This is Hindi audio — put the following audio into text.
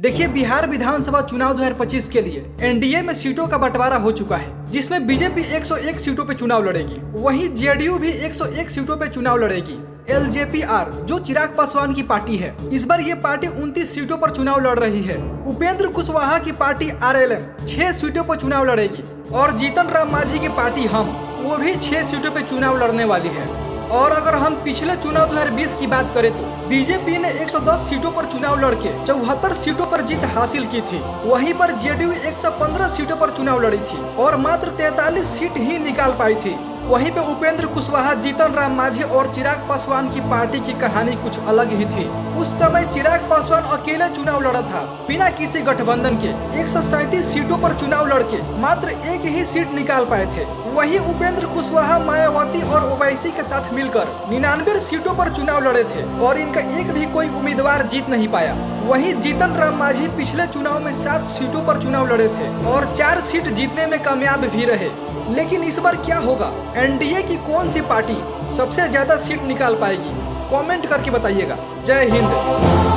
देखिए, बिहार विधानसभा चुनाव 2025 के लिए एनडीए में सीटों का बंटवारा हो चुका है, जिसमें बीजेपी 101 सीटों पे चुनाव लड़ेगी। वहीं जेडीयू भी 101 सीटों पे चुनाव लड़ेगी। एलजेपी-आर जो चिराग पासवान की पार्टी है, इस बार ये पार्टी 29 सीटों पर चुनाव लड़ रही है। उपेंद्र कुशवाहा की पार्टी आरएलएम 6 सीटों पर चुनाव लड़ेगी और जीतन राम मांझी की पार्टी हम वो भी 6 सीटों पर चुनाव लड़ने वाली है। और अगर हम पिछले चुनाव 2020 की बात करें तो बीजेपी ने 110 सीटों पर चुनाव लड़के 74 सीटों पर जीत हासिल की थी। वहीं पर जेडीयू 115 सीटों पर चुनाव लड़ी थी और मात्र 43 सीट ही निकाल पाई थी। वहीं पे उपेंद्र कुशवाहा, जीतन राम मांझी और चिराग पासवान की पार्टी की कहानी कुछ अलग ही थी। उस समय चिराग पासवान अकेले चुनाव लड़ा था बिना किसी गठबंधन के। 137 सीटों पर चुनाव लड़के मात्र एक ही सीट निकाल पाए थे। वहीं उपेंद्र कुशवाहा मायावती और ओवैसी के साथ मिलकर 99 सीटों पर चुनाव लड़े थे और इनका एक भी कोई उम्मीदवार जीत नहीं पाया। वहीं जीतन राम मांझी पिछले चुनाव में 7 सीटों पर चुनाव लड़े थे और 4 सीट जीतने में कामयाब भी रहे। लेकिन इस बार क्या होगा? एनडीए की कौन सी पार्टी सबसे ज्यादा सीट निकाल पाएगी? कमेंट करके बताइएगा। जय हिंद।